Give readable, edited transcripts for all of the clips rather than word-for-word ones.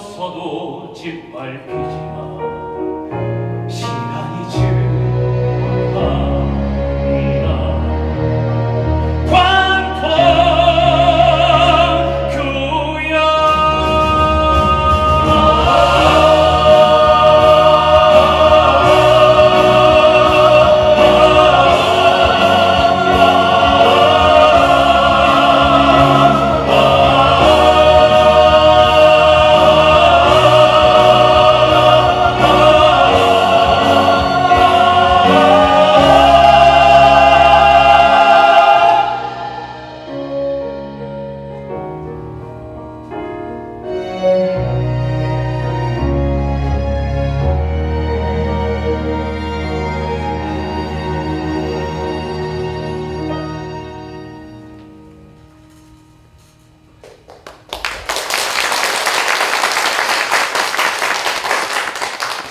서도 짓밟히지마. 시간이 증오하리라. 관통교야.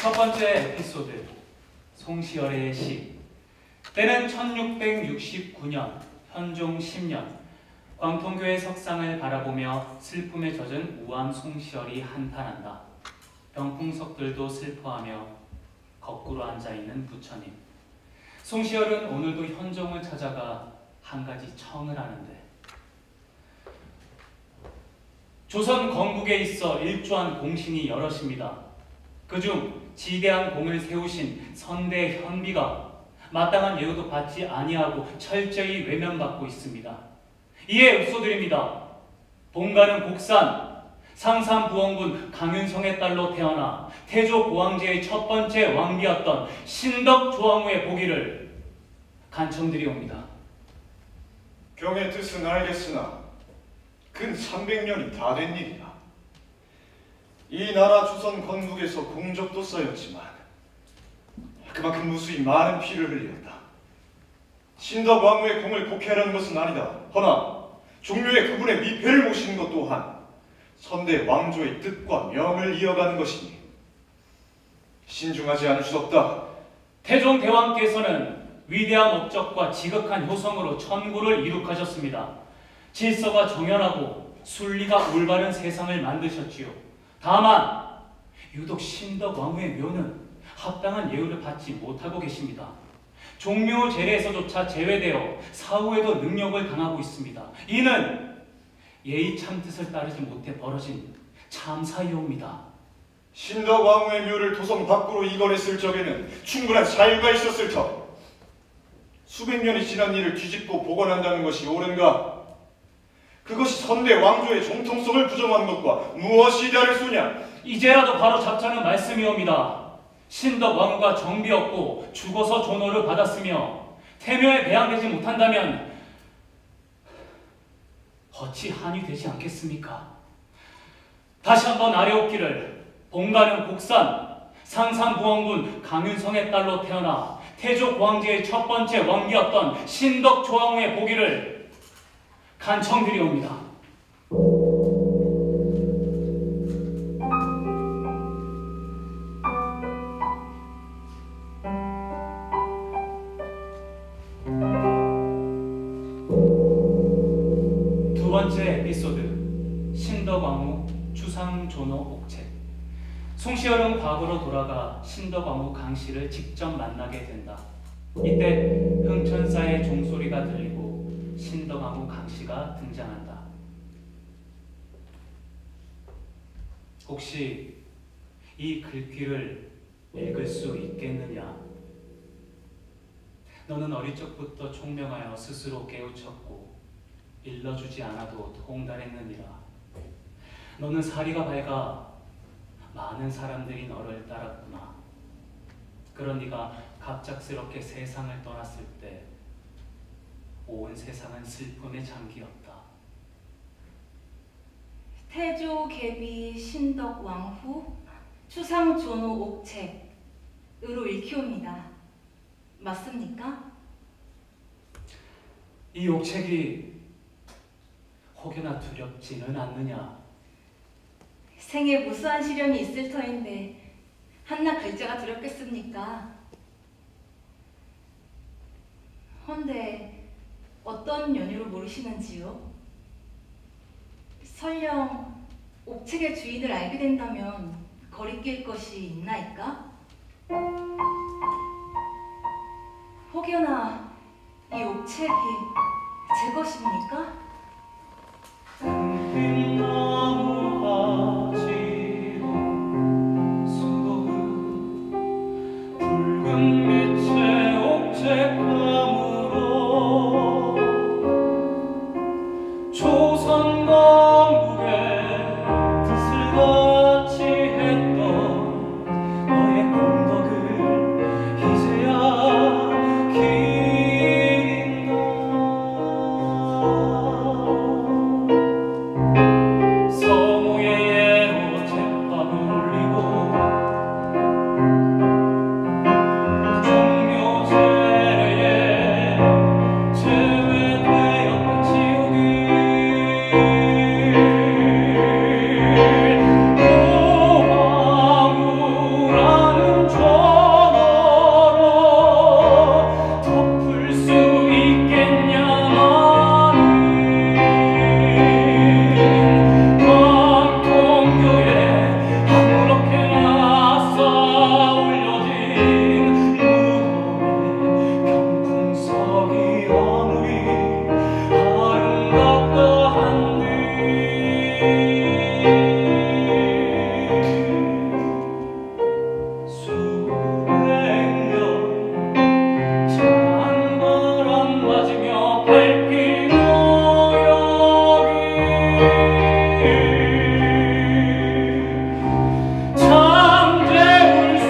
첫 번째 에피소드, 송시열의 시. 때는 1669년 현종 10년, 광통교회 석상을 바라보며 슬픔에 젖은 우암 송시열이 한탄한다. 병풍석들도 슬퍼하며 거꾸로 앉아있는 부처님. 송시열은 오늘도 현종을 찾아가 한 가지 청을 하는데, 조선 건국에 있어 일조한 공신이 여럿입니다. 그중 지대한 공을 세우신 선대 현비가 마땅한 예우도 받지 아니하고 철저히 외면받고 있습니다. 이에 읍소드립니다. 본가는 곡산 상산부원군 강윤성의 딸로 태어나 태조 고황제의 첫 번째 왕비였던 신덕 조항후의 보기를 간청드리옵니다. 경의 뜻은 알겠으나 근 300년이 다 된 일이다. 이 나라 조선 건국에서 공적도 쌓였지만 그만큼 무수히 많은 피를 흘렸다. 신덕 왕후의 공을 복해하라는 것은 아니다. 허나 종묘에 그분의 미패를 모시는 것 또한 선대 왕조의 뜻과 명을 이어가는 것이니 신중하지 않을 수 없다. 태종 대왕께서는 위대한 업적과 지극한 효성으로 천구를 이룩하셨습니다. 질서가 정연하고 순리가 올바른 세상을 만드셨지요. 다만 유독 신덕 왕후의 묘는 합당한 예우를 받지 못하고 계십니다. 종묘 제례에서조차 제외되어 사후에도 능력을 당하고 있습니다. 이는 예의 참뜻을 따르지 못해 벌어진 참사이옵니다. 신덕 왕후의 묘를 도성 밖으로 이관했을 적에는 충분한 사유가 있었을 터. 수백 년이 지난 일을 뒤집고 복원한다는 것이 옳은가? 그것이 선대 왕조의 정통성을 부정하는 것과 무엇이 다를 수냐? 이제라도 바로 잡자는 말씀이옵니다. 신덕 왕후가 정비였고 죽어서 존호를 받았으며 태묘에 배양되지 못한다면 어찌 한이 되지 않겠습니까? 다시 한번 아뢰옵기를. 본가는 곡산 상산부원군 강윤성의 딸로 태어나 태조 고황제의 첫 번째 왕비였던 신덕 조항후의 보기를 간청드리옵니다. 두 번째 에피소드, 신덕왕후 추상존호 옥책. 송시열은 과거로 돌아가 신덕왕후 강씨를 직접 만나게 된다. 이때 흥천사의 종소리가 들리고 신덕왕후 강씨가 등장한다. 혹시 이 글귀를 읽을 수 있겠느냐? 너는 어릴 적부터 총명하여 스스로 깨우쳤고 일러주지 않아도 통달했느니라. 너는 사리가 밝아 많은 사람들이 너를 따랐구나. 그런 네가 갑작스럽게 세상을 떠났을 때 온 세상은 슬픔에 잠기었다. 태조 계비 신덕 왕후 추상 존호 옥책으로 읽히옵니다. 맞습니까? 이 옥책이 혹여나 두렵지는 않느냐? 생에 무수한 시련이 있을 터인데 한낱 글자가 두렵겠습니까? 헌데 어떤 연유로 모르시는지요? 설령 옥책의 주인을 알게 된다면 거리낄 것이 있나이까? 혹여나 이 옥책이 제 것입니까? 흰나무하시고 수고은 붉은 빛의 옥책감으로 조선 건국의 뜻을 같이 했던 너의 공덕을 이제야 기린다. 서무의 예로 잿밥을 올리고 종묘제례에 제외되었던 지옥이 고아우라는 전어로 덮을 수 있겠냐 나는 광통교에 아무렇게나 쌓아 올려진 무덤에 경풍석이 아무리 아름답다 한들 수백년 찬바람 맞으며 밟히고 여기 잠재울 수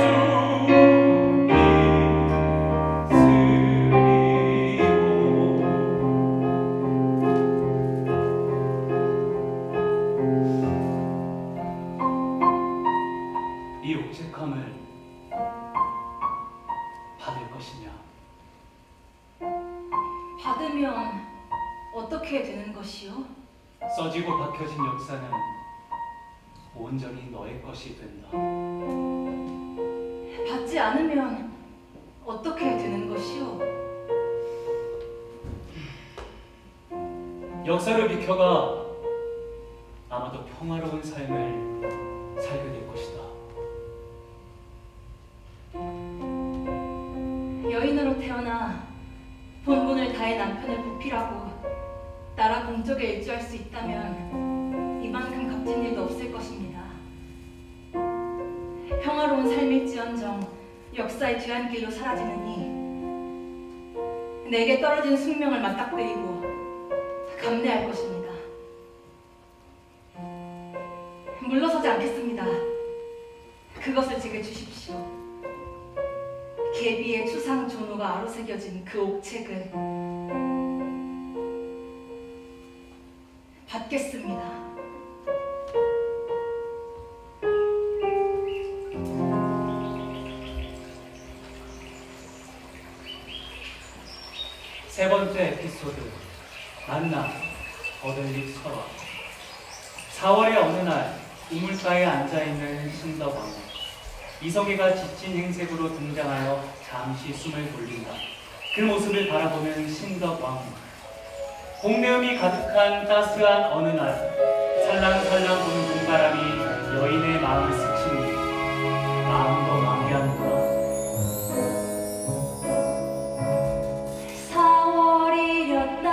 있으리오. 이 옥책함을 받을 것이냐? 받으면 어떻게 되는 것이요? 써지고 박혀진 역사는 온전히 너의 것이 된다. 받지 않으면 어떻게 되는 것이요? 역사를 비켜가 아마도 평화로운 삶을 살게 될 것이다. 여인으로 태어나 본분을 다해 남편을 보필하고 나라 공적에 일조할 수 있다면 이만큼 값진 일도 없을 것입니다. 평화로운 삶일지언정 역사의 뒤안길로 사라지느니 내게 떨어진 숙명을 맞닥뜨리고 감내할 것입니다. 물러서지 않겠습니다. 그것을 제게 주십시오. 계비의 추상 존호가 아로새겨진 그 옥책을 받겠습니다. 세 번째 에피소드 만남 거들릭 설화. 4월의 어느 날 우물가에 앉아있는 신덕왕후. 이성애가 지친 행색으로 등장하여 잠시 숨을 돌린다. 그 모습을 바라보는 신덕왕후. 봄내음이 가득한 따스한 어느 날 살랑살랑 부는 눈바람이 여인의 마음을 스치니 마음도 만개하는구나. 4월이렸다.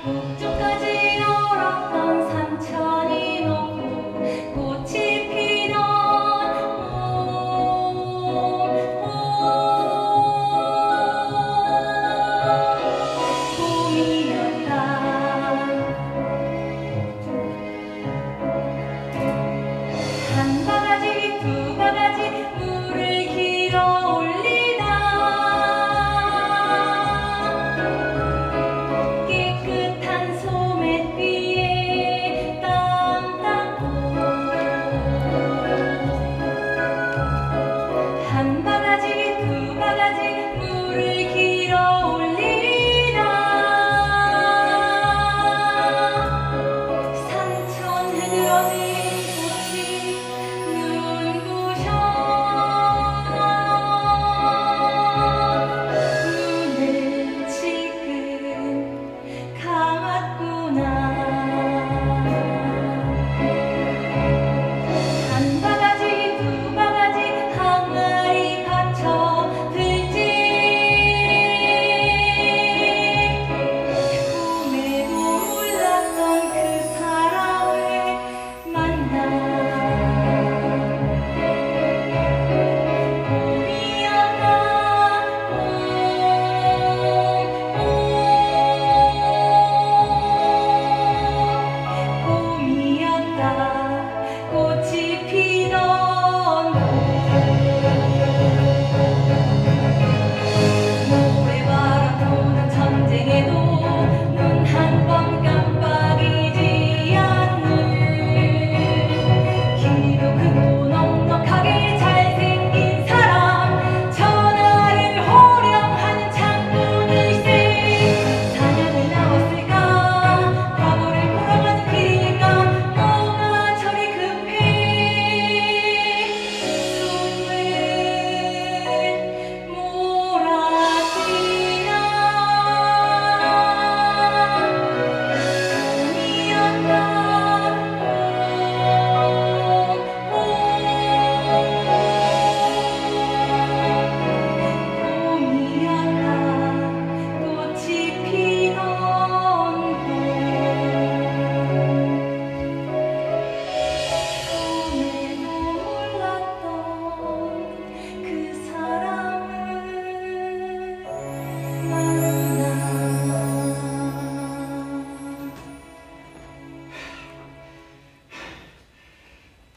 북쪽까지 얼었던 산천이 녹고 꽃이 피던 봄이었다.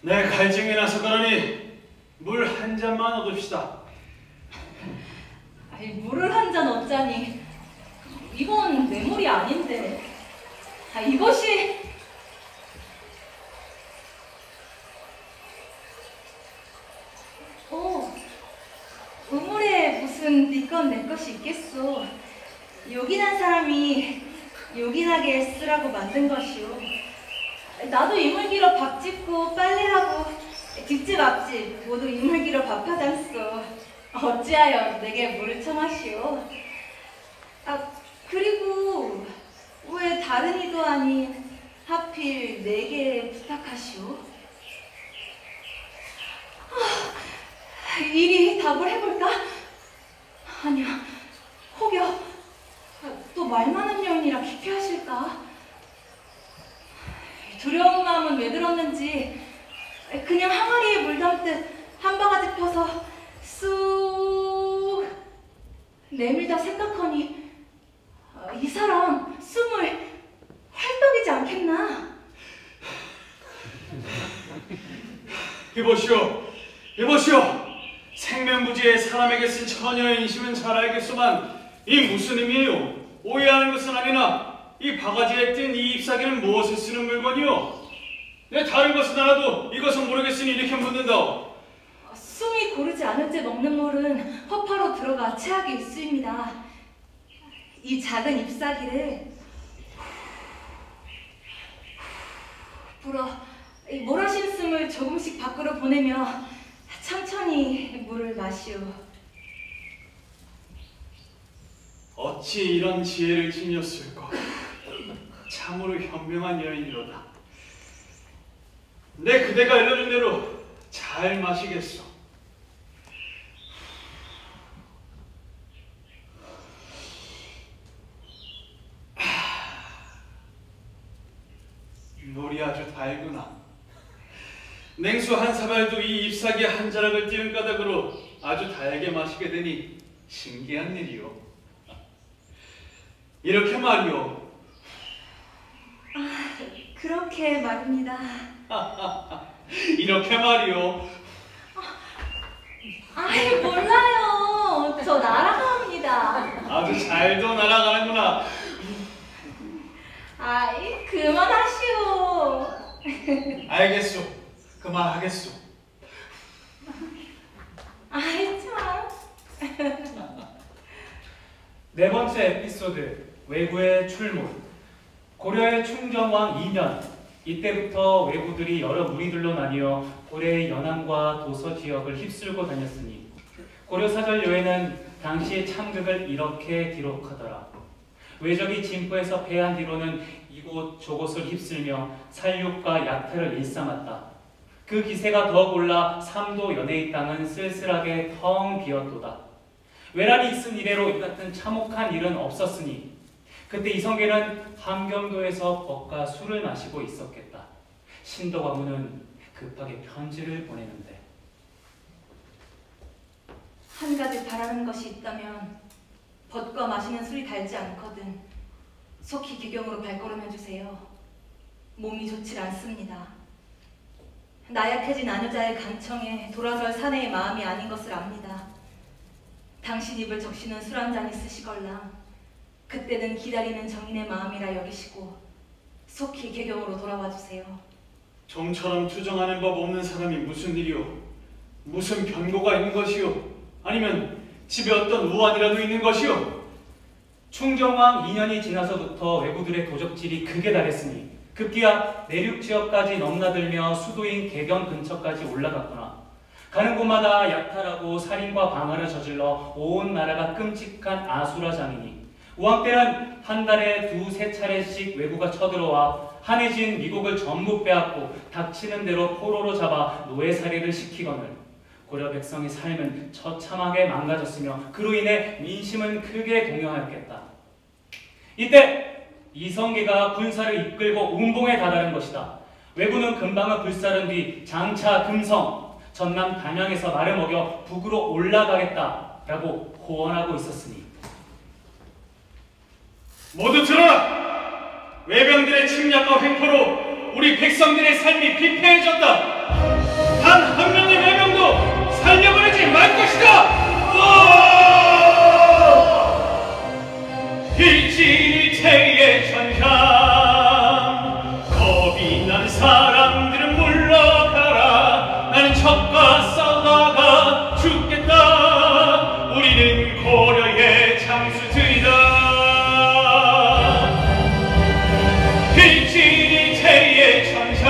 내 갈증이 나서 그러니 물 한 잔만 얻읍시다. 아이, 물을 한 잔 얻자니 이건 내 물이 아닌데. 이것이 우물에 무슨 네 것 내 것이 있겠소. 요긴한 사람이 요긴하게 쓰라고 만든 것이오. 나도 이물기로 밥 짓고 빨래하고 집집 앞집 모두 이물기로 밥하잖소. 어찌하여 내게 물을 청하시오. 그리고 왜 다른 이도 아닌 하필 내게 부탁하시오? 이리 답을 해볼까? 아니야, 혹여 또 말 많은 여인이라 기피하실까? 두려운 마음은 왜 들었는지 그냥 항아리에 물 담듯 한 바가지 펴서 쑥 내밀다 생각하니 이 사람 숨을 활떡이지 않겠나? 이보시오, 이보시오. 생명부지에 사람에게 쓴 처녀의 인심은 잘 알겠소만 이 무슨 의미예요? 오해하는 것은 아니나 이 바가지에 뜬 이 잎사귀는 무엇에 쓰는 물건이요? 내 다른 것은 알아도 이것은 모르겠으니 이렇게 묻는다오. 숨이 고르지 않을 때 먹는 물은 허파로 들어가 체하게 입수입니다. 이 작은 잎사귀를 불어 몰아신 숨을 조금씩 밖으로 보내며 천천히 물을 마시오. 어찌 이런 지혜를 지녔을까? 참으로 현명한 여인이로다. 내 그대가 알려준 대로 잘 마시겠소. 물이 아주 달구나. 냉수 한 사발도 이 잎사귀 한 자락을 띄는 까닭으로 아주 달게 마시게 되니 신기한 일이요. 이렇게 말이요. 그렇게 말입니다. 이렇게 말이요. 몰라요. 저 날아갑니다. 아주 잘도 날아가는구나. 그만하시오. 알겠소. 그만하겠소. 참. 네 번째 에피소드, 왜구의 출몰. 고려의 충정왕 2년, 이때부터 왜구들이 여러 무리들로 나뉘어 고려의 연안과 도서 지역을 휩쓸고 다녔으니 고려사절요에는 당시 참극을 이렇게 기록하더라. 왜적이 진포에서 패한 뒤로는 이곳 저곳을 휩쓸며 살육과 약탈을 일삼았다. 그 기세가 더욱 올라 삼도 연해의 땅은 쓸쓸하게 텅 비었도다. 외란이 있은 이래로 이 같은 참혹한 일은 없었으니 그때 이성계는 함경도에서 법과 술을 마시고 있었겠다. 신덕왕후는 급하게 편지를 보내는데 한 가지 바라는 것이 있다면 벗과 마시는 술이 달지 않거든 속히 개경으로 발걸음해주세요. 몸이 좋질 않습니다. 나약해진 아녀자의 간청에 돌아설 사내의 마음이 아닌 것을 압니다. 당신 입을 적시는 술 한 잔 있으시걸랑 그때는 기다리는 정인의 마음이라 여기시고 속히 개경으로 돌아와 주세요. 좀처럼 투정하는 법 없는 사람이 무슨 일이오? 무슨 변고가 있는 것이오? 아니면 집에 어떤 우환이라도 있는 것이오? 충정왕 2년이 지나서부터 왜구들의 도적질이 극에 달했으니 급기야 내륙 지역까지 넘나들며 수도인 개경 근처까지 올라갔구나. 가는 곳마다 약탈하고 살인과 방화를 저질러 온 나라가 끔찍한 아수라장이니 우왕 때는 한 달에 2~3차례씩 왜구가 쳐들어와 한해진 미국을 전부 빼앗고 닥치는 대로 포로로 잡아 노예살이를 시키거늘 고려 백성의 삶은 처참하게 망가졌으며 그로 인해 민심은 크게 동요하였겠다. 이때 이성계가 군사를 이끌고 운봉에 다다른 것이다. 왜구는 금방을 불사른 뒤 장차 금성, 전남 단양에서 말을 먹여 북으로 올라가겠다라고 호언하고 있었으니 모두 들어라! 외병들의 침략과 횡포로 우리 백성들의 삶이 피폐해졌다. 빛나는 사람들은 물러가라. 나는 적과 싸우다가 죽겠다. 우리는 고려의 장수들이다. 필진이 태의 천상,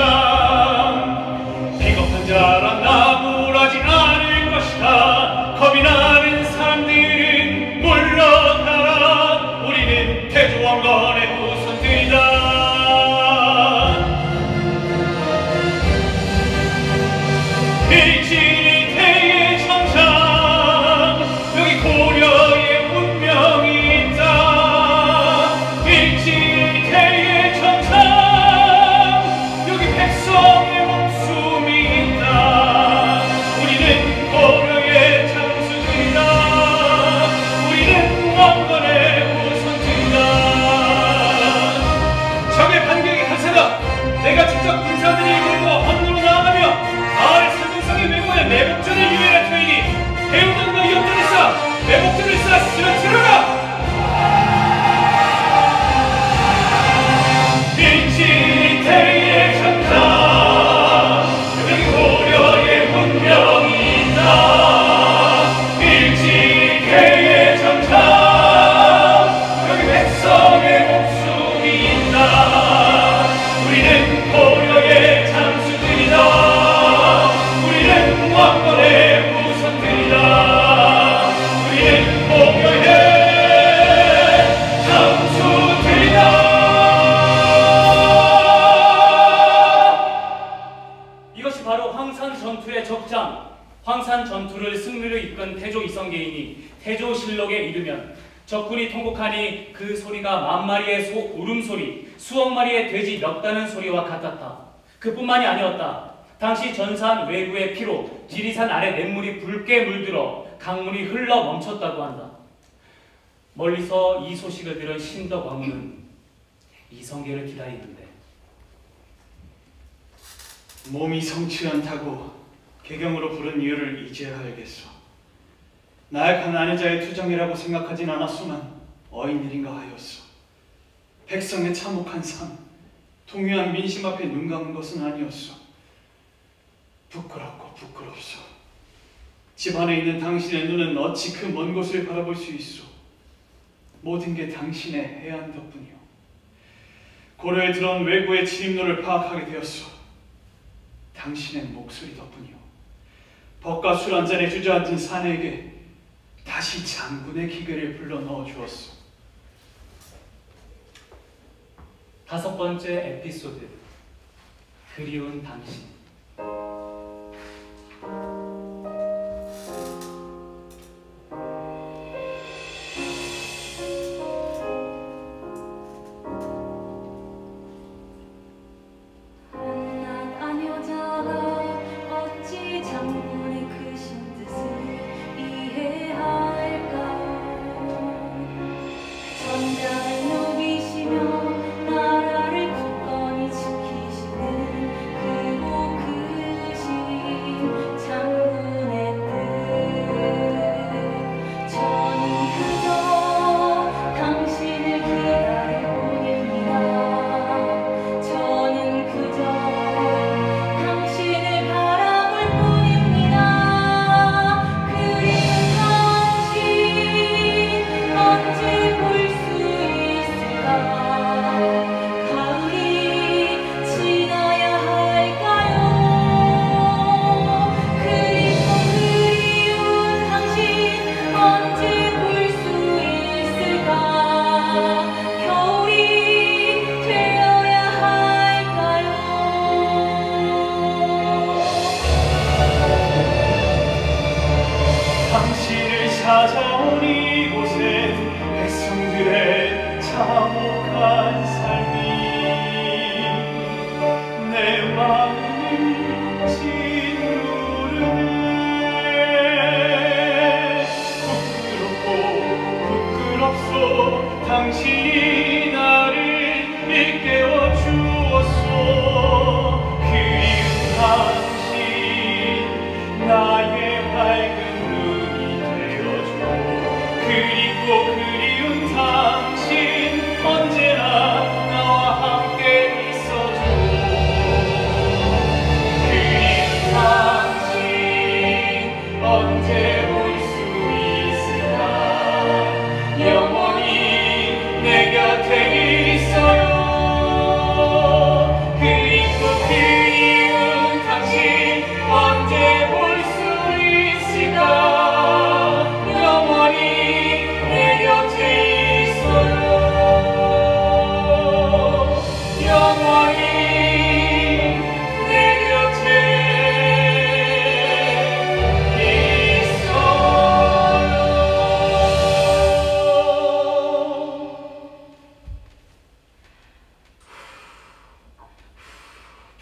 비겁한 자라 나무라지 않을 것이다. 겁이 나는 사람들은 물러가라. 우리는 태조왕건의 후손들이다. 일진이 태의 천상, 여기 고려의 운명이 있다. 일진이 태의 천상, 여기 백성의 목숨이 있다. 우리는 고려의 장수들이다. 우리는 왕건의 후손들이다. 적의 반격이 한세다. 내가 직접 군사들을 이끌고 함로로 나아가며 마을 설국성의 외모에 매복전을 유예할 터이니 배우던과 연단을 쌓아 매복전을 쌓아 쓰러뜨려라. 일진이 태의 천상, 여기 고려의 운명이 있다. 일진이 태의 천상, 여기 백성의 목숨이 있다. 우리는 고려의 장수들이다. 우리는 왕건의 후손들이다. 우리는 고려의 장수들이다. 이것이 바로 황산 전투의 적장. 황산 전투를 승리로 이끈 태조 이성계인이 태조실록에 이르면 적군이 통곡하니 그 소리가 만마리의 소 울음소리, 수억 마리의 돼지 멱다는 소리와 같았다. 그뿐만이 아니었다. 당시 전산 외구의 피로 지리산 아래 냇물이 붉게 물들어 강물이 흘러 멈췄다고 한다. 멀리서 이 소식을 들은 신덕 왕후는 이성계를 기다리는데 몸이 성치 않다고 개경으로 부른 이유를 이제야 알겠소. 나약한 아내자의 투정이라고 생각하진 않았소만 어인일인가 하였소. 백성의 참혹한 삶, 통유한 민심 앞에 눈 감은 것은 아니었소. 부끄럽고 부끄럽소. 집안에 있는 당신의 눈은 어찌 그 먼 곳을 바라볼 수 있소. 모든 게 당신의 해안 덕분이오. 고려에 들어온 외구의 진입로를 파악하게 되었소. 당신의 목소리 덕분이오. 법과 술 한 잔에 주저앉은 사내에게 다시 장군의 기계를 불러 넣어 주었소. 5번째 에피소드. 그리운 당신. 나라를 굳건히 지키시는 그곳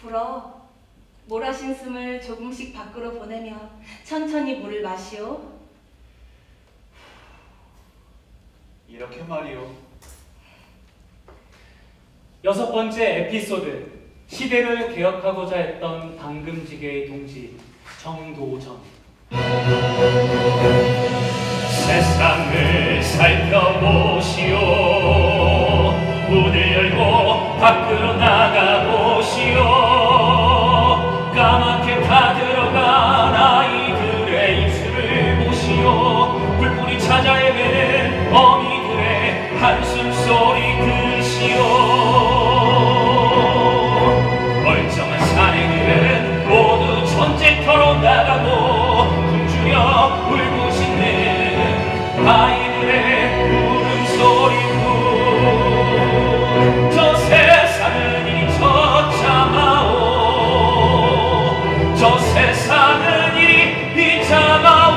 불어 몰아신 숨을 조금씩 밖으로 보내며 천천히 물을 마시오. 이렇게 말이오. 여섯 번째 에피소드. 시대를 개혁하고자 했던 당금지계의 동지 정도전. 세상을 살펴보시오. 문을 열고 밖으로 나가보시오. 까맣게 타들어간 아이들의 입술을 보시오. 불뿐이 찾아 헤매는 어미들의 한숨 소리 들으시오. 멀쩡한 사내들은 모두 전쟁터로 나가고 굶주려 울고 짖는 아이들의 울음소리뿐. 저 세상은 이리 처참하오. 저 세상은 이리 비참하오.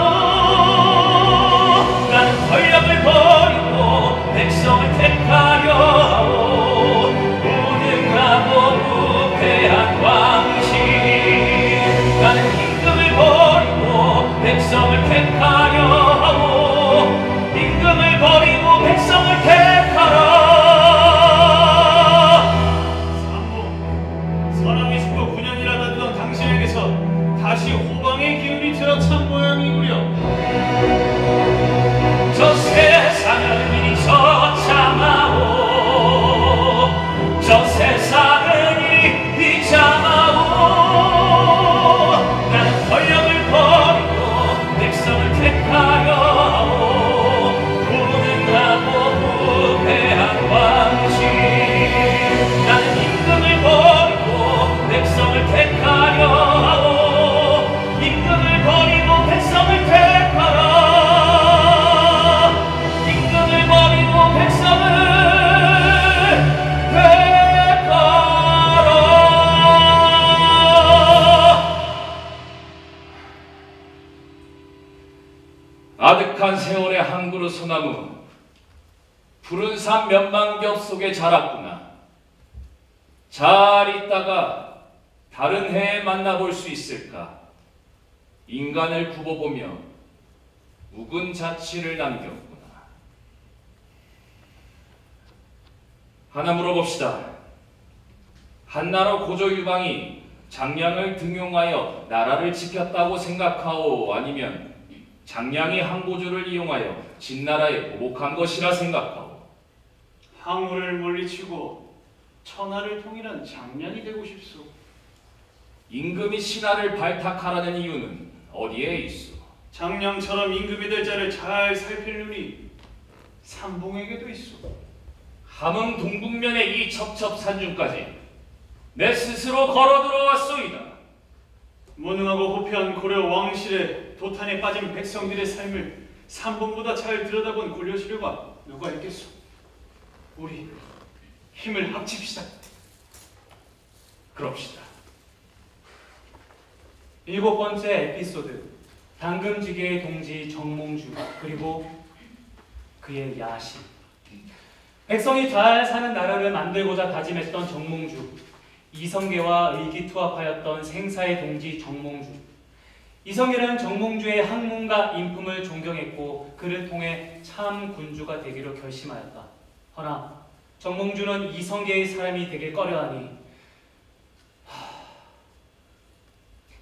나는 권력을 버리고 백성을 택하려 하오. 무능하고 부패한 왕실. 나는 임금을 버리고 백성을 택하려 하오. 임금을 버리고 백성을 택하라. 삼보, 사람이 죽고 9년이나 다니던 당신에게서 다시 호방의 기운이 들어찬 모양이구려. 저 세상은 이리 처참하오. 저 세상은 이리 비참하오. 나는 권력을 버리고 백성을 택하여 하오. 무능하고 부패한 왕실. 나는 임금을 버리고 백성을 택하려 하오. 임금을 버리고 백성을 택하라. 임금을 버리고 백성을 아득한 세월의 한 그루 소나무, 푸른 산 몇만겹 속에 자랐구나. 잘 있다가 다른 해에 만나볼 수 있을까? 인간을 굽어보며 묵은 자취를 남겼구나. 하나 물어봅시다. 한나라 고조 유방이 장량을 등용하여 나라를 지켰다고 생각하오? 아니면 장량이 항고조를 이용하여 진나라에 보복한 것이라 생각하오? 항우를 물리치고 천하를 통일한 장량이 되고 싶소. 임금이 신하를 발탁하라는 이유는 어디에 있소? 장량처럼 임금이 될 자를 잘 살필 눈이 삼봉에게도 있소. 함흥 동북면의 이 첩첩산중까지 내 스스로 걸어 들어왔소이다. 무능하고 호패한 고려 왕실의 도탄에 빠진 백성들의 삶을 삼봉보다 잘 들여다본 고려시류가 누가 있겠소? 우리 힘을 합칩시다. 그럽시다. 일곱 번째 에피소드. 당금지계의 동지 정몽주 그리고 그의 야심. 백성이 잘 사는 나라를 만들고자 다짐했던 정몽주. 이성계와 의기투합하였던 생사의 동지 정몽주. 이성계는 정몽주의 학문과 인품을 존경했고 그를 통해 참 군주가 되기로 결심하였다. 허나 정몽주는 이성계의 사람이 되길 꺼려하니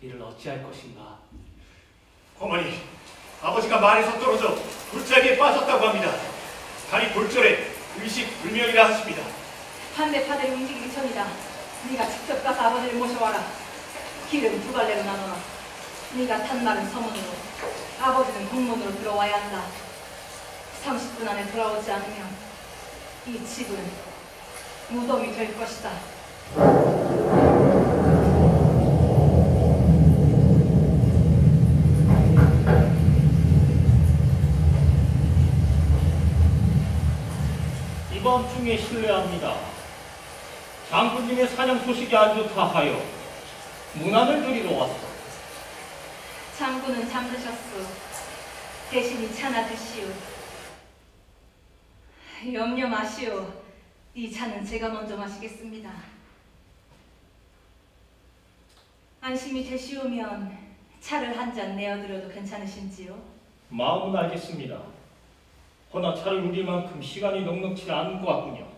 이를 어찌할 것인가. 어머니, 아버지가 말에서 떨어져 골짜기에 빠졌다고 합니다. 다리 골절에 의식불명이라 하십니다. 반대파들이 움직이기 전이다. 네가 직접 가서 아버지를 모셔와라. 길은 두 갈래로 나눠라. 네가 탄 말은 서문으로, 아버지는 동문으로 들어와야 한다. 30분 안에 돌아오지 않으면 이 집은 무덤이 될 것이다. 이번 중에 실례합니다. 장군님의 사냥 소식이 안 좋다 하여 문안을 드리러 왔소. 장군은 잠드셨소. 대신이 차나 드시오. 염려 마시오. 이 차는 제가 먼저 마시겠습니다. 안심이 되시오면 차를 한 잔 내어드려도 괜찮으신지요? 마음은 알겠습니다. 허나 차를 우릴 만큼 시간이 넉넉치 않은 것 같군요.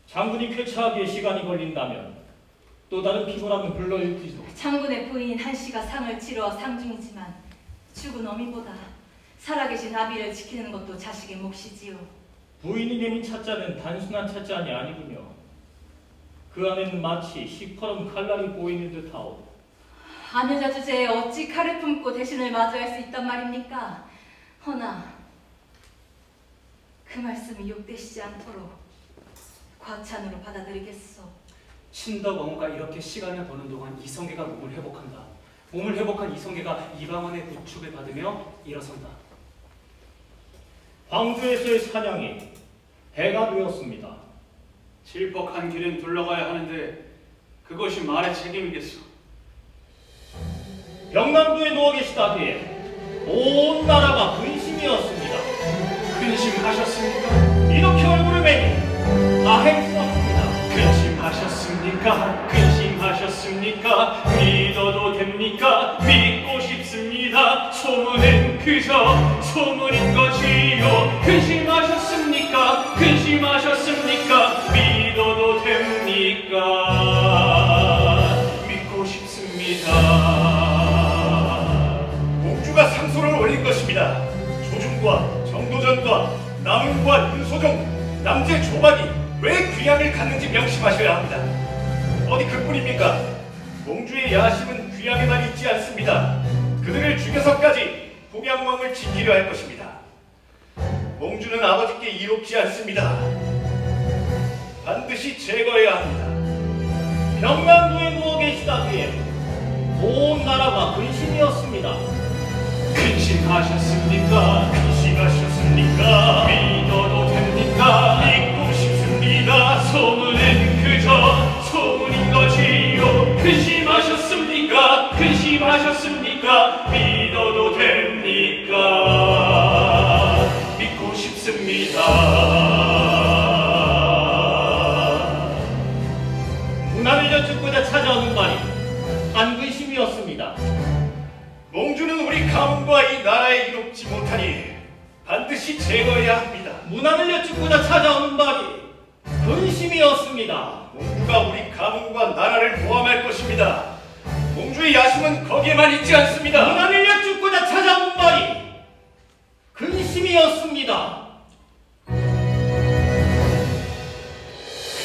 장군이 쾌차하기에 시간이 걸린다면 또 다른 피곤함은 불러일지도. 장군의 부인 한씨가 상을 치러 상중이지만 죽은 어미보다 살아계신 아비를 지키는 것도 자식의 몫이지요. 부인이 내민 차자는 단순한 차잔이 아니군요. 그 안에는 마치 시퍼런 칼날이 보이는 듯하오. 아녀자 주제에 어찌 칼을 품고 대신을 마주할 수 있단 말입니까? 허나 그 말씀이 욕되시지 않도록 과찬으로 받아들이겠소. 친덕 어머가 이렇게 시간을 버는 동안 이성계가 몸을 회복한다. 몸을 회복한 이성계가 이방원의 부축을 받으며 일어선다. 황주에서의 사냥이 해가 되었습니다. 질퍽한 길은 둘러가야 하는데 그것이 말의 책임이겠소. 병남도에 누워 계시다기에 온 나라가 근심이었습니다. 근심하셨습니까? 이렇게 얼굴을 매니 다행스럽습니다. 근심하셨습니까? 근심하셨습니까? 믿어도 됩니까? 믿고 싶습니다. 소문은 그저 소문인 것이요. 근심하셨습니까? 근심하셨습니까? 믿어도 됩니까? 믿고 싶습니다. 공주가 상소를 올린 것입니다. 조준과 정도전과 남은과 윤소종, 남재 조박이 왜 귀양을 갔는지 명심하셔야 합니다. 어디 그뿐입니까? 공주의 야심은 귀양에만 있지 않습니다. 그들을 죽여서까지 동양왕을 지키려 할 것입니다. 공주는 아버지께 이롭지 않습니다. 반드시 제거해야 합니다. 병남도에 누워 계시다기에 온 나라가 근심이었습니다. 근심하셨습니까? 근심하셨습니까? 믿어도 됩니까? 믿고 싶습니다. 소문은 그저 소문인 것이요. 근심하셨습니까? 근심하셨습니까? 믿어도 됩니까? 믿고 싶습니다. 문화를 여쭙고자 찾아오는 말이 안근심이었습니다. 공주는 우리 가문과 이 나라에 이롭지 못하니 반드시 제거해야 합니다. 문안을 여쭙고자 찾아오는 말이 근심이었습니다. 공주가 우리 가문과 나라를 모함할 것입니다. 공주의 야심은 거기에만 있지 않습니다. 문안을 여쭙고자 찾아온 말이 근심이었습니다.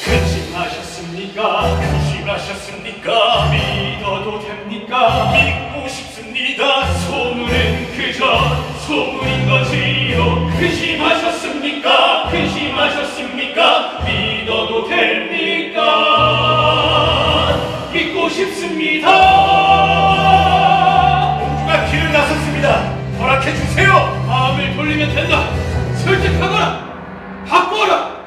근심하셨습니까? 근심하셨습니까? 믿어도 됩니까? 믿고 싶습니다. 소문은 그저 소문인 것이요. 근심하셨습니까? 근심하셨습니까? 믿어도 됩니까? 믿고 싶습니다. 공주가 길을 나섰습니다. 허락해 주세요. 마음을 돌리면 된다. 설득하거나 바꿔라.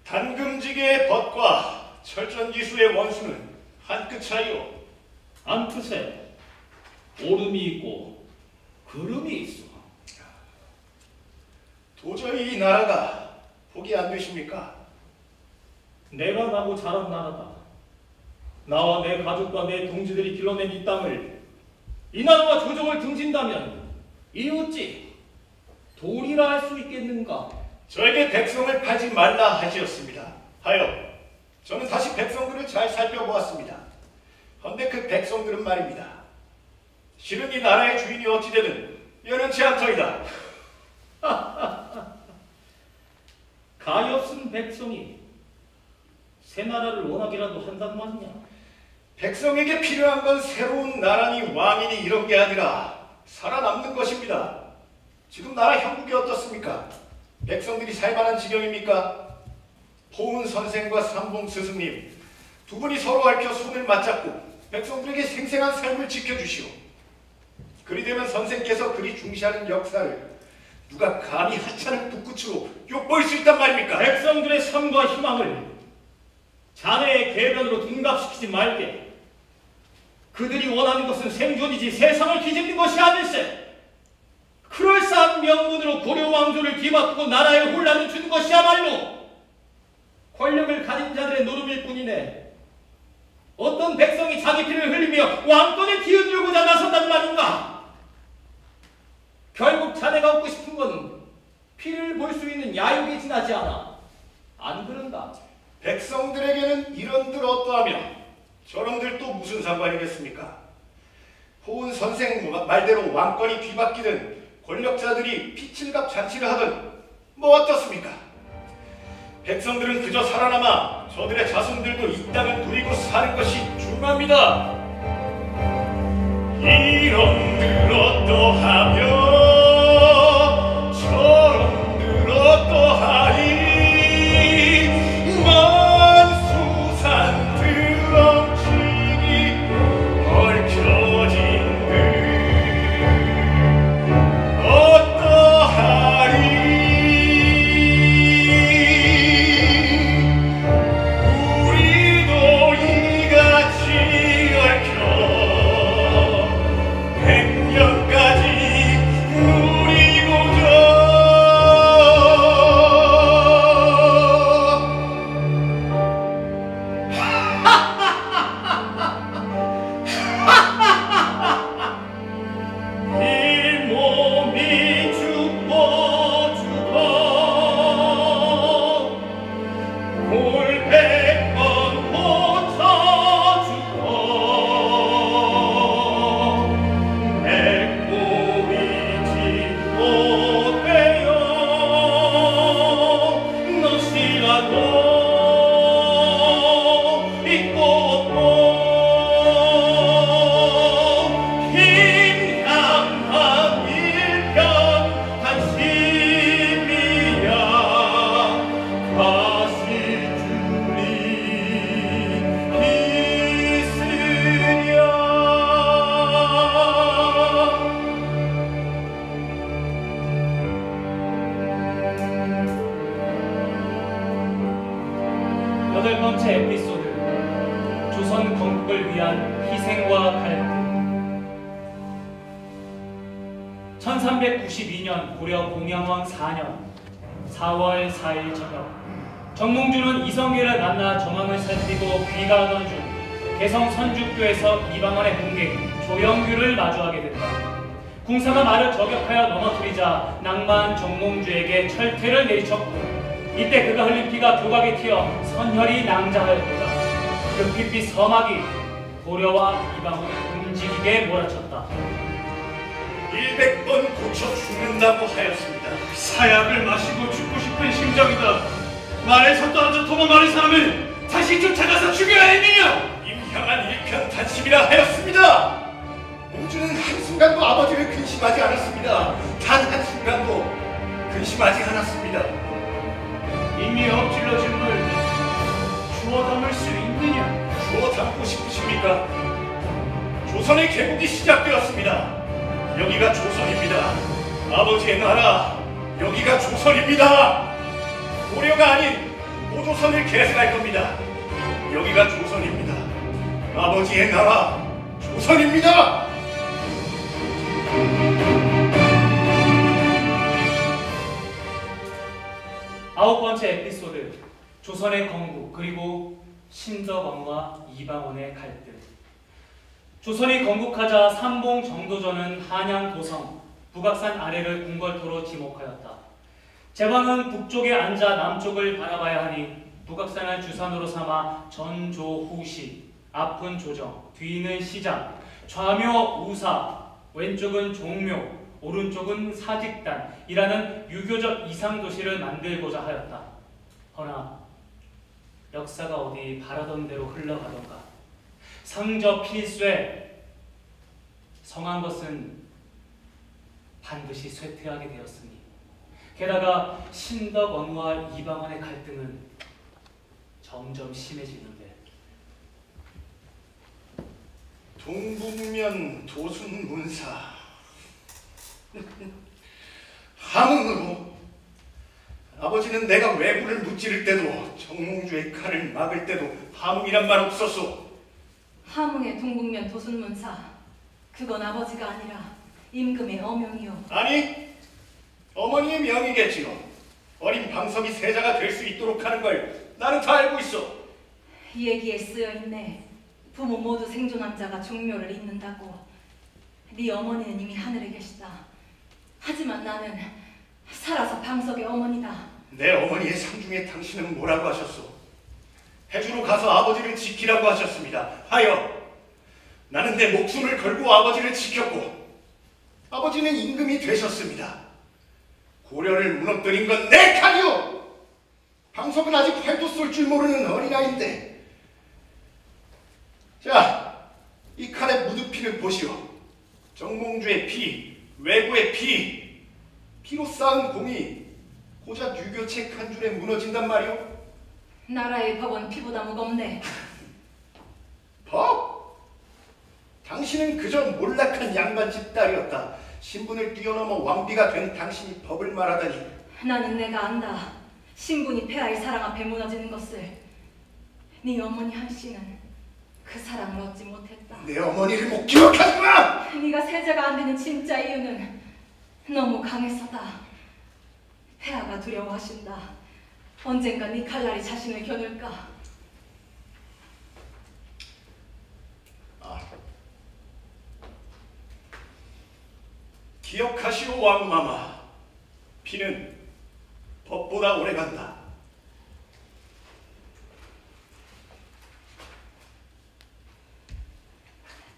단금지계의 벗과 철전기수의 원수는 한 끗 차이요. 안프세 오름이 있고 구름이 있어. 도저히 이 나라가 포기 안 되십니까? 내가 나고 자란 나라다. 나와 내 가족과 내 동지들이 길러낸 이 땅을 이 나라와 조정을 등진다면 이 어찌 도리라 할 수 있겠는가? 저에게 백성을 팔지 말라 하시었습니다. 하여 저는 다시 백성들을 잘 살펴보았습니다. 헌데 그 백성들은 말입니다. 실은 이 나라의 주인이 어찌되든 연연치 않더이다. 가엾은 백성이 새 나라를 원하기라도 한단 말이냐? 백성에게 필요한 건 새로운 나라니 왕이니 이런 게 아니라 살아남는 것입니다. 지금 나라 형국이 어떻습니까? 백성들이 살만한 지경입니까? 포은 선생과 삼봉 스승님 두 분이 서로 얽혀 손을 맞잡고 백성들에게 생생한 삶을 지켜주시오. 그리 되면 선생께서 그리 중시하는 역사를 누가 감히 하찮은 붓끝으로 엿보일 수 있단 말입니까? 백성들의 삶과 희망을 자네의 궤변으로 둔갑시키지 말게. 그들이 원하는 것은 생존이지 세상을 뒤집는 것이 아닐세. 그럴싸한 명분으로 고려 왕조를 뒤바꾸고 나라에 혼란을 준 것이야말로 권력을 때문이네. 어떤 백성이 자기 피를 흘리며 왕권을 뒤흔들고자 나선단 말인가? 결국 자네가 얻고 싶은 건 피를 볼 수 있는 야욕에 지나지 않아. 안 그런가? 백성들에게는 이런들 어떠하며 저런들 또 무슨 상관이겠습니까? 호은 선생 말대로 왕권이 뒤바뀌든 권력자들이 피칠갑 잔치를 하든 뭐 어떻습니까? 백성들은 그저 살아남아 저들의 자손들도 이 땅을 누리고 사는 것이 중요합니다. 이런들 어떠하며 저런들 어떠하니 만수산 드럼치기 얽혀진 들 어떠하리 우리도 이같이 얽혀 백년까지 누리고자 이 몸이 죽고 죽어 골백번 고쳐 죽어 맺고이지 못해요 넋이라도 잊고 없고 흰 향한 일편 한심이야 다시 주리 있으랴. 여덟 번째 에피소드 조선 건국을 위한 희생과 갈등 1392년 고려 공양왕 4년 4월 4일 저녁 정몽주는 이성계를 만나 정황을 살피고 귀가하던 중 개성 선죽교에서 이방원의 공객 조영규를 마주하게 된다. 궁사가 말을 저격하여 넘어뜨리자 낭만 정몽주에게 철퇴를 내리쳤고 이때 그가 흘린 피가 교각에 튀어 선혈이 낭자하였다. 그 핏빛 서막이 고려와 이방원을 움직이게 몰아쳤다. 100번 고쳐 죽는다고 하였습니다. 사약을 마시고 죽고 싶은 심정이다. 말에서 떨어져 도망가는 사람을 다시 쫓아가서 죽여야 했느냐? 임향한 일편단심이라 하였습니다. 공주는 한순간도 아버지를 근심하지 않았습니다. 단 한순간도 근심하지 않았습니다. 이미 엎질러진 물 주워 담을 수 있느냐? 주워 담고 싶으십니까? 조선의 개국이 시작되었습니다. 여기가 조선입니다. 아버지의 나라, 여기가 조선입니다. 고려가 아닌 고조선을 계승할 겁니다. 여기가 조선입니다. 아버지의 나라, 조선입니다. 아홉 번째 에피소드 조선의 건국 그리고 신덕왕과 이방원의 갈등. 조선이 건국하자 삼봉 정도전은 한양 도성 북악산 아래를 궁궐토로 지목하였다. 제왕은 북쪽에 앉아 남쪽을 바라봐야 하니 북악산을 주산으로 삼아 전조후시, 앞은 조정, 뒤는 시장, 좌묘 우사, 왼쪽은 종묘, 오른쪽은 사직단이라는 유교적 이상도시를 만들고자 하였다. 허나 역사가 어디 바라던 대로 흘러가던가. 상저 필쇠 성한 것은 반드시 쇠퇴하게 되었으니 게다가 신덕원과 이방원의 갈등은 점점 심해지는데 동북면 도순문사 함흥으로 아버지는 내가 외구를 무찌를 때도 정몽주의 칼을 막을 때도 함흥이란 말 없었소. 함흥의 동북면 도순문사 그건 아버지가 아니라 임금의 어명이요. 아니 어머니의 명이겠지요. 어린 방석이 세자가 될 수 있도록 하는 걸 나는 다 알고 있어. 얘기에 쓰여 있네. 부모 모두 생존한 자가 종묘를 잇는다고. 네 어머니는 이미 하늘에 계시다. 하지만 나는 살아서 방석의 어머니다. 내 어머니의 상중에 당신은 뭐라고 하셨소? 해주로 가서 아버지를 지키라고 하셨습니다. 하여 나는 내 목숨을 걸고 아버지를 지켰고 아버지는 임금이 되셨습니다. 고려를 무너뜨린 건 내 칼이오! 방석은 아직 활도 쏠 줄 모르는 어린아이인데. 자, 이 칼의 무드피를 보시오. 정몽주의 피, 왜구의 피, 피로 쌓은 공이 고작 유교책 한 줄에 무너진단 말이오. 나라의 법은 피보다 무겁네. 법? 당신은 그저 몰락한 양반집 딸이었다. 신분을 뛰어넘어 왕비가 된 당신이 법을 말하다니. 나는 내가 안다. 신분이 폐하의 사랑 앞에 무너지는 것을. 네 어머니 한씨는 그 사랑을 얻지 못했다. 내 어머니를 못 기억하지 마! 네가 세자가 안 되는 진짜 이유는 너무 강해서다. 폐하가 두려워하신다. 언젠가 네 칼날이 자신을 겨눌까. 기억하시오 왕마마. 피는 법보다 오래간다.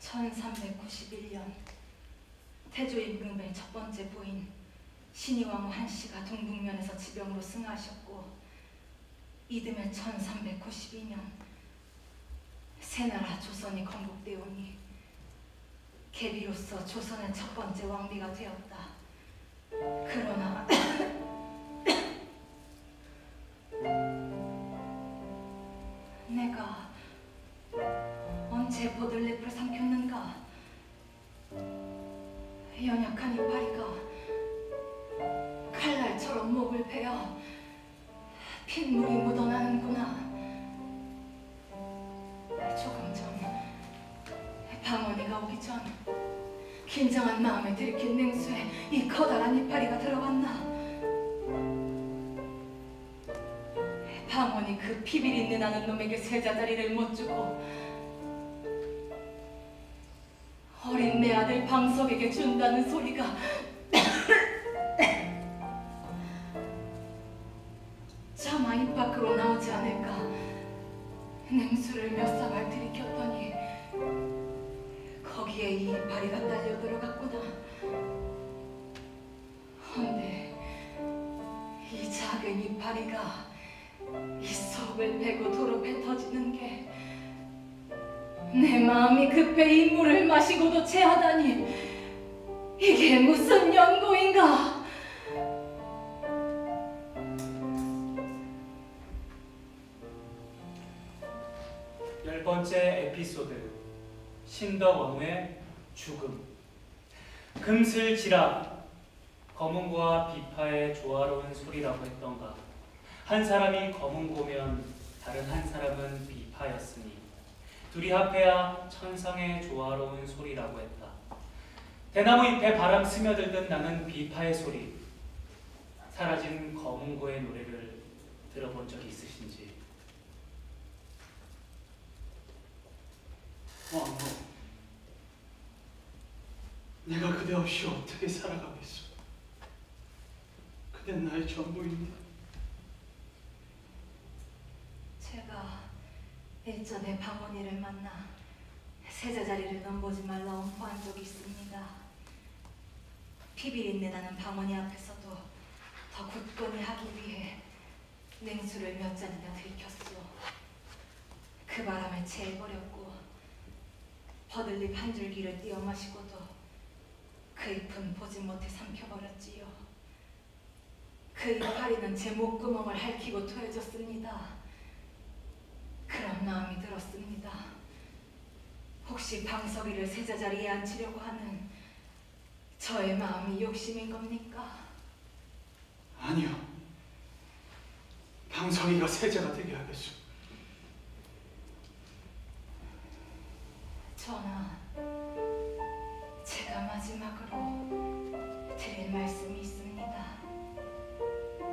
(1391년) 태조 임금의 첫 번째 부인 신의왕후 한씨가 동북면에서 지병으로 승하하셨고, 이듬해 1392년 새나라 조선이 건국되오니 계비로서 조선의 첫 번째 왕비가 되었다. 그러나 내가 언제 보들레프를 삼켰는가? 연약한 이파리가 칼날처럼 목을 베어 핏물이 묻어나는구나. 조금 전 방언이가 오기 전 긴장한 마음에 들이킨 냉수에 이 커다란 이파리가 들어갔나. 방언이 그 피비린내 나는 놈에게 세자자리를 못 주고 어린 내 아들 방석에게 준다는 소리가 차마 입 밖으로 나오지 않을까. 냉수를 몇 사발 들이켰더니 거기에 이 이파리가 딸려 들어갔구나. 헌데 이 작은 이파리가 이 속을 베고 도로 뱉어지는 게 내 마음이 급해 이 물을 마시고도 체하다니. 이게 무슨 연고인가. 열 번째 에피소드, 신덕원우의 죽음. 금슬지라, 검은고와 비파의 조화로운 소리라고 했던가. 한 사람이 검은고면 다른 한 사람은 비파였으니 둘이 합해야 천상의 조화로운 소리라고 했다. 대나무 잎에 바람 스며들듯 나는 비파의 소리. 사라진 검은고의 노래를 들어본 적이 있으신지? 왕후, 내가 그대 없이 어떻게 살아가겠소? 그댄 나의 전부인데. 제가 일전에 방언이를 만나 세자자리를 넘보지 말라 엄포한 적이 있습니다. 피비린내 나는 방언이 앞에서도 더 굳건히 하기 위해 냉수를 몇 잔이나 들이켰소. 그 바람에 체해버렸고 버들잎 한 줄기를 띄어 마시고도 그 잎은 보지 못해 삼켜버렸지요. 그 이파리는 제 목구멍을 핥히고 토해졌습니다. 그런 마음이 들었습니다. 혹시 방석이를 세자자리에 앉히려고 하는 저의 마음이 욕심인 겁니까? 아니요. 방석이가 세자가 되게 하겠소. 전하, 제가 마지막으로 드릴 말씀이 있습니다.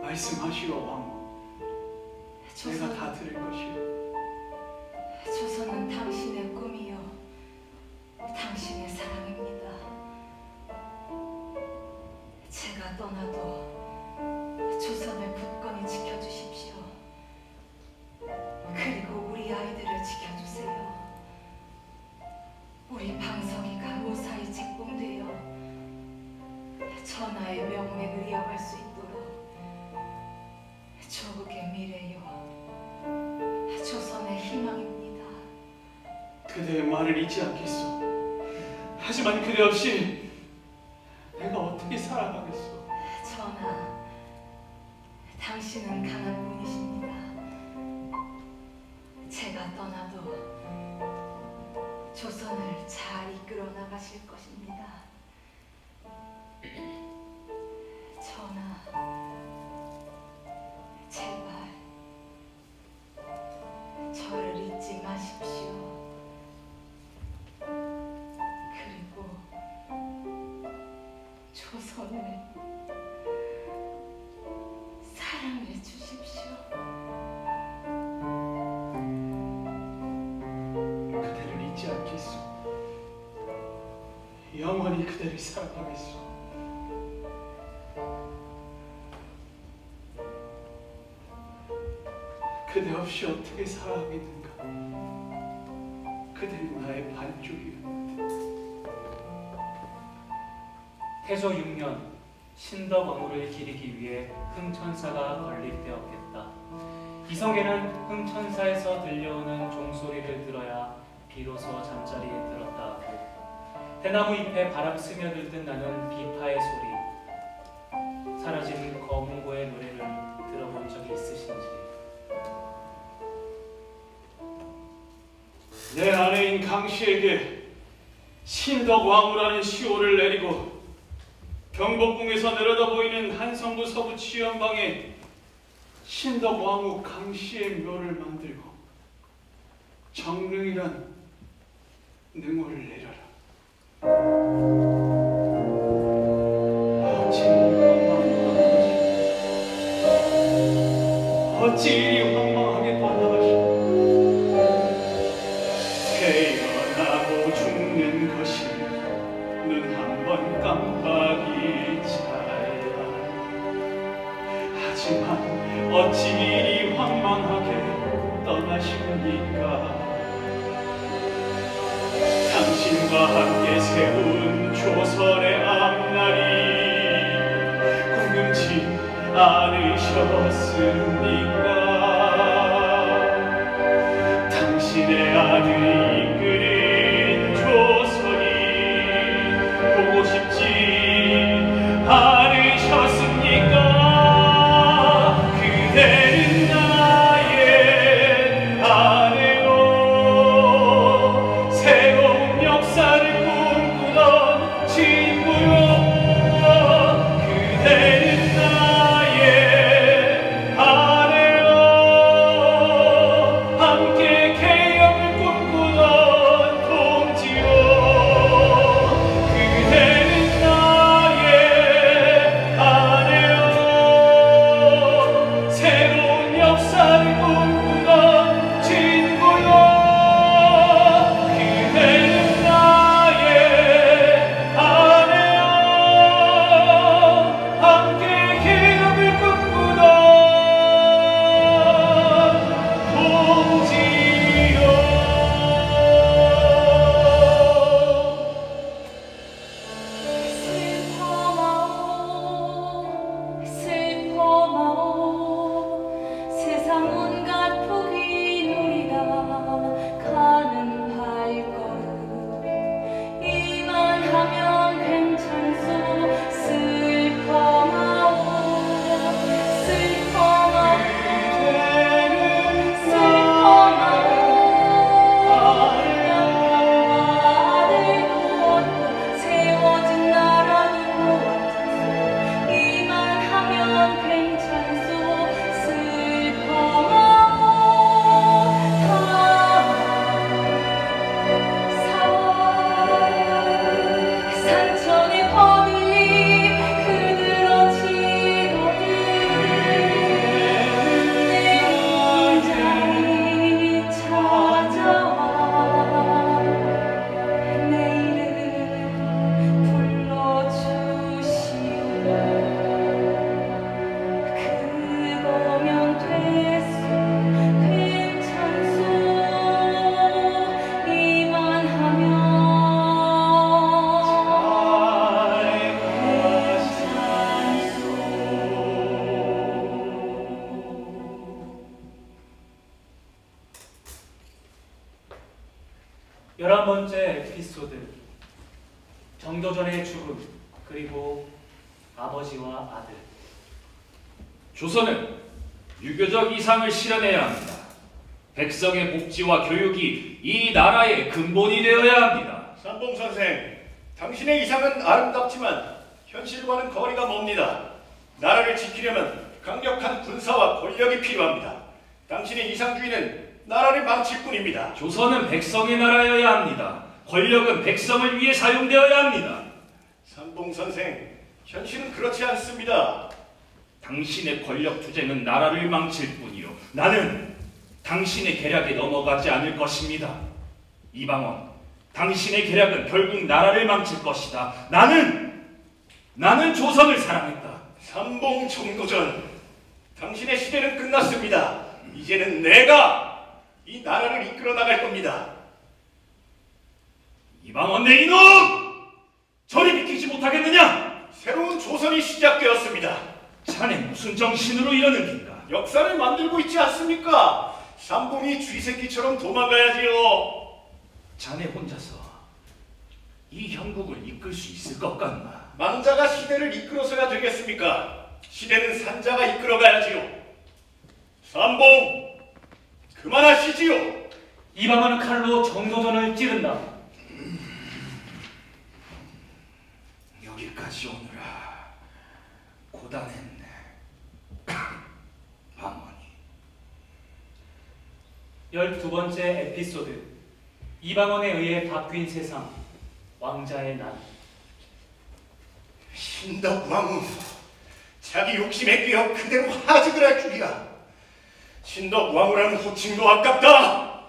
말씀하시오, 왕후. 내가 다 들을 것이오. 조선은 당신의 꿈이요, 당신의 사랑입니다. 제가 떠나도 조선을 굳건히 지켜주십시오. 그리고 우리 아이들을 지켜주세요. 우리 방석이가 무사히 책봉되어 전하의 명맥을 이어갈 수 있도록 조국의 미래요, 조선의 희망입니다. 그대의 말을 잊지 않겠소. 하지만 그대 없이 내가 어떻게 살아가겠소? 전하, 당신은 강한 분이십니다. 제가 떠나도 조선을 잘 이끌어 나가실 것입니다. 전하, 제발 저를 잊지 마십시오. 그리고 조선을 사랑해 주십시오. 그대를 잊지 않겠소. 영원히 그대를 사랑하겠소. 그대 없이 어떻게 살아가겠는가? 그대는 나의 반쪽이었는데. 태조 6년 신덕 왕후를 기리기 위해 흥천사가 건립되었겠다. 이성계는 흥천사에서 들려오는 종소리를 들어야 비로소 잠자리에 들었다 하고, 대나무 잎에 바람 스며들듯 나는 비파의 소리, 사라진 거문고의 노래를 들어본 적이 있으신지. 내 아내인 강씨에게 신덕왕후라는 시호를 내리고 경복궁에서 내려다 보이는 한성부 서부 치연방에 신덕왕후 강씨의 묘를 만들고 정릉이란 능호를 내려라. 어찌 이리 황망하게 떠나가시오. 태어나고 죽는 것이 눈 한 번 깜빡이 차야. 하지만 어찌 이리 황망하게 떠나십니까? 당신과 함께 세운 조선의 앞날이 궁금치 않으셨습니까? 당신의 아들이 이끄는 조선이 보고 싶지 않으셨습니까? 그대는 나의 아내요, 새로운 역사를 꿈꾸던 친구요. 그대는 나의 아내요, 함께 개혁을 꿈꾸던 동지요. 그대는 나의 아내요, 새로운 역사를 꿈꾸던 친구요. 그대는 나의 아내요, 함께 개혁을 꿈꾸던 동지요. 슬퍼마오, 슬퍼마오, 세상 온갖 11번째 에피소드. 정도전의 죽음, 그리고 아버지와 아들. 조선은 유교적 이상을 실현해야 합니다. 백성의 복지와 교육이 이 나라의 근본이 되어야 합니다. 삼봉 선생, 당신의 이상은 아름답지만 현실과는 거리가 멉니다. 나라를 지키려면 강력한 군사와 권력이 필요합니다. 당신의 이상주의는 나라를 망칠 뿐입니다. 조선은 백성의 나라여야 합니다. 권력은 백성을 위해 사용되어야 합니다. 삼봉 선생, 현실은 그렇지 않습니다. 당신의 권력 투쟁은 나라를 망칠 뿐이요. 나는 당신의 계략에 넘어가지 않을 것입니다. 이방원, 당신의 계략은 결국 나라를 망칠 것이다. 나는 조선을 사랑했다. 삼봉 정도전, 당신의 시대는 끝났습니다. 이제는 내가 이 나라를 이끌어 나갈 겁니다. 이방원 내 이놈! 저리 비키지 못하겠느냐? 새로운 조선이 시작되었습니다. 자네 무슨 정신으로 이러는 긴가? 역사를 만들고 있지 않습니까? 삼봉이 쥐새끼처럼 도망가야지요. 자네 혼자서 이 형국을 이끌 수 있을 것 같나? 망자가 시대를 이끌어서야 되겠습니까? 시대는 산자가 이끌어가야지요. 삼봉, 그만하시지요. 이방원은 칼로 정도전을 찌른다. 여기까지 오느라 고단했네. 방언이. 12번째 에피소드. 이방원에 의해 바뀐 세상. 왕자의 난. 신덕왕후, 자기 욕심에 끼어 그대로 하직을 할 줄이야. 신덕왕후라는 호칭도 아깝다.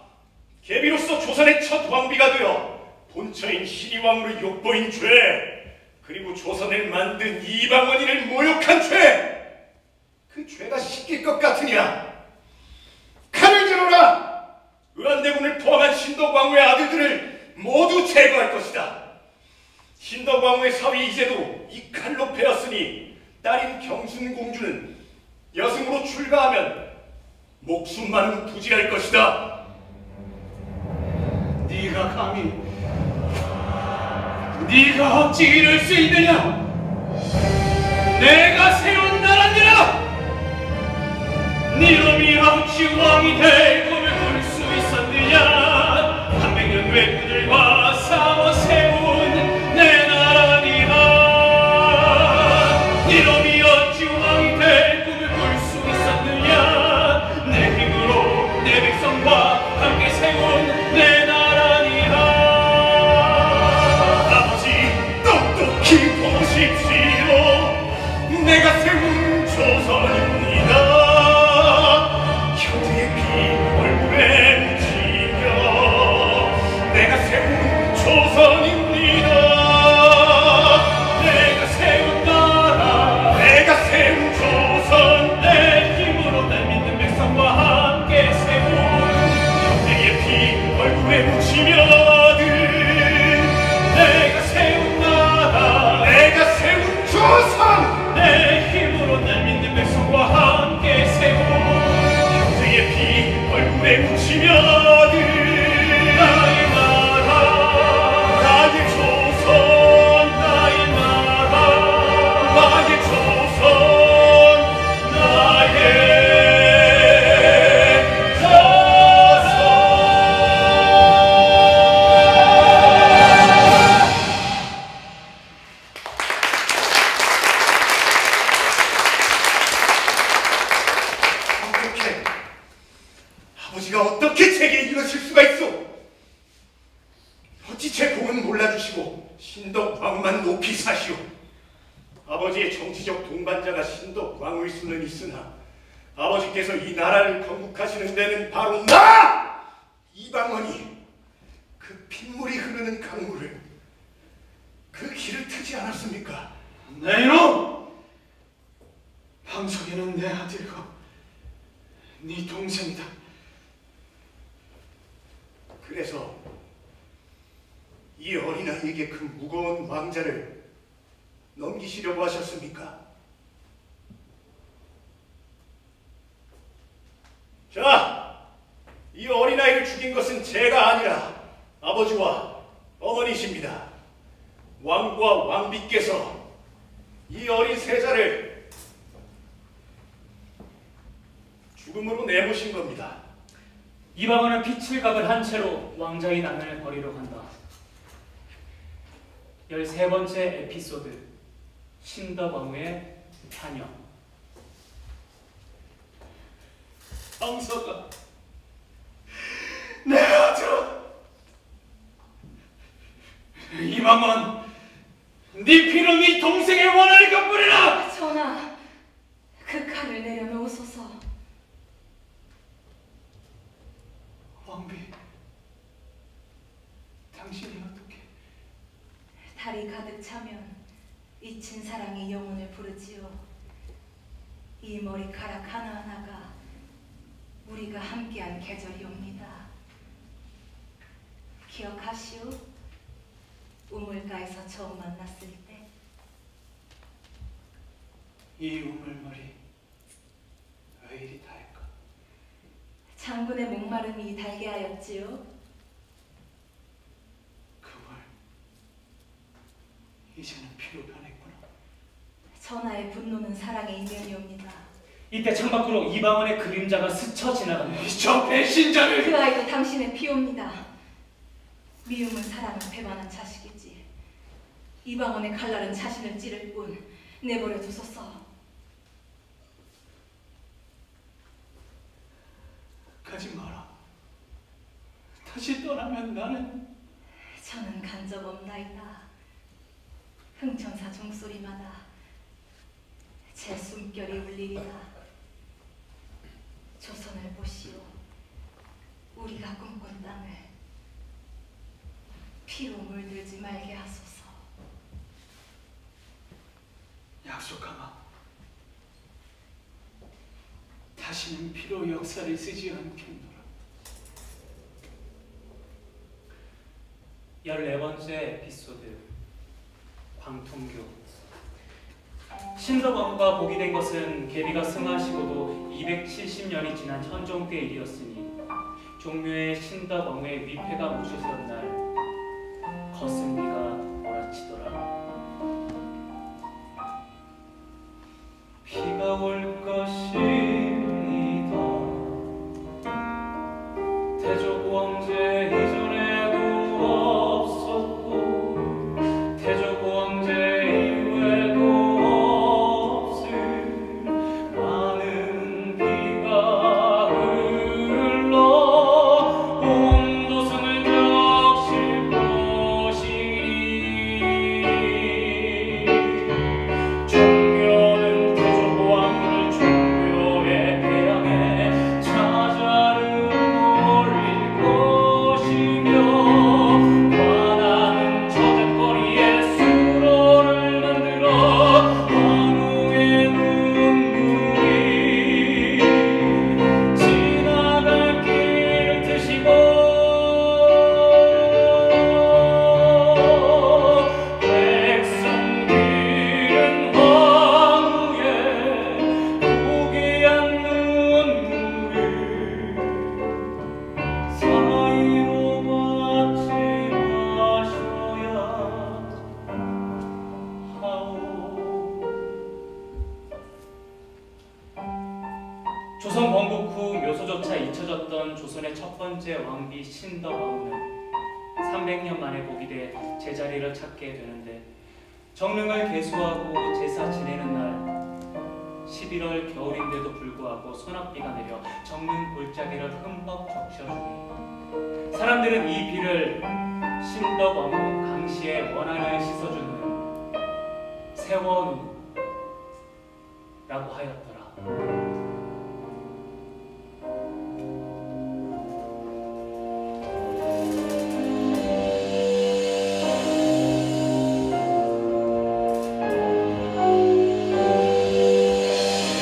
계비로서 조선의 첫 왕비가 되어 본처인 신의왕후를 욕보인 죄, 그리고 조선을 만든 이방원인을 모욕한 죄, 그 죄가 씻길 것 같으냐? 칼을 들어라! 의안대군을 포함한 신덕왕후의 아들들을 모두 제거할 것이다. 신덕왕후의 사위 이제도 이 칼로 베었으니 딸인 경순공주는 여승으로 출가하면 목숨만은 부지할 것이다. 네가 감히 네가 어찌 이럴 수 있느냐? 내가 세운 나라니라! 니놈이 아우치 왕이 될 꿈을 꿀 수 있었느냐? 300년 외구들과 싸워 세운 내 나라니라. 니놈이 어찌 왕이 될 꿈을 꿀 수 있었느냐? 내 힘으로 내 백성과 함께 세운 내 나라니라. 아버지, 똑똑히 보십시오. 내가 세운 조선입니다. 형제의 피 얼굴에 묻히며 내가 세운 조선입니다. 내가 세운 나라, 내가 세운 조선, 내 힘으로 날 믿는 백성과 함께 세운 형제의 피 얼굴에 묻히며들 내가 세운 나라, 내가 세운 조선, 내 힘으로 날 믿는 백성과 함께 세운 형제의 피 얼굴에 묻히며들 나의 나라, 나의 조선, 나의 나라, 나의 조선, 나의 어떻게 아버지가 어떻게 제게 이러실 수가 있어? 어찌 제 공은 몰라주시고 신덕왕후만 높이 사시오? 아버지의 정치적 동반자가 신덕왕후일 수는 있으나 아버지께서 이 나라를 건국하시는 데는 바로 나! 이방원이 그 핏물이 흐르는 강물을 그 길을 트지 않았습니까? 내 이놈! 방석이는 내 아들이고 네 동생이다. 그래서 이 어린아이에게 그 무거운 왕자를 넘기시려고 하셨습니까? 자, 이 어린아이를 죽인 것은 제가 아니라 아버지와 어머니십니다. 왕과 왕비께서 이 어린 세자를 죽음으로 내모신 겁니다. 이방원은 피칠갑을 한 채로 왕자의 난을 버리러 간다. 13번째 에피소드 신덕왕후의 탄영. 황소가 내 아들 이방원, 네 피는 네 동생의 원한을 갚으리라. 전하, 그 칼을 내려놓으소서. 왕비, 당신이 어떻게? 달이 가득 차면 잊힌 사랑의 영혼을 부르지요. 이 머리카락 하나하나가 우리가 함께한 계절이 옵니다. 기억하시오? 우물가에서 처음 만났을 때. 이 우물머리 왜 이리 달까? 장군의 목마름이 달게 하였지요. 그 물 이제는 피로 변했구나. 전하의 분노는 사랑의 이면이옵니다. 이때 창밖으로 이방원의 그림자가 스쳐 지나간다. 저 배신자를! 그 아이도 당신의 피옵니다. 미움은 사랑을 배반한 자식이지. 이방원의 칼날은 자신을 찌를 뿐. 내버려 두소서. 가지 마라. 다시 떠나면 나는 저는 간 적 없나이다. 흥천사 종소리마다 제 숨결이 울리리다. 조선을 보시오. 우리가 꿈꾼 땅을 피로 물들지 말게 하소서. 약속하마. 다시는 피로 역사를 쓰지 않겠노라. 14번째 에피소드 광통교. 신덕왕후가 복이 된 것은 계비가 승하시고도 270년이 지난 현종 때 일이었으니 종묘의 신덕왕후의 위패가 모셔지던 날 거센 비가 몰아치더라. 비가 올 것이니다. 태조 왕제 이전에도 없었고 태조 왕제 이후에도 없을 많은 비가 흘러 온 조선을 적실 것이니 종묘는 태조 왕후를 종묘의 배양에 자자를 올릴 것이며 관하는 저잣거리에 수로를 만들어 황후의 눈물이 지나갈 길을 트시고 백성들은 황후의 고귀한 눈물을 사이로 받지 마셔야 하오. 조선 건국 후 묘소조차 잊혀졌던 조선의 첫 번째 왕비 신덕왕후는 300년 만에 복이 돼 제자리를 찾게 되는데 정릉을 개수하고 제사 지내는 날 11월 겨울인데도 불구하고 소낙비가 내려 정릉 골짜기를 흠뻑 적셔주니 사람들은 이 비를 신덕왕후 강씨의 원한을 씻어주는 세원우라고 하였더라.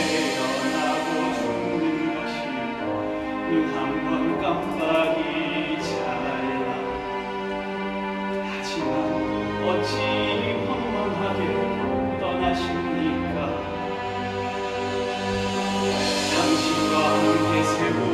태어나고 죽는 것이 눈 한 번 깜빡이 잘라. 하지만 어찌 황망하게 떠나십니까? 당신과 함께 세고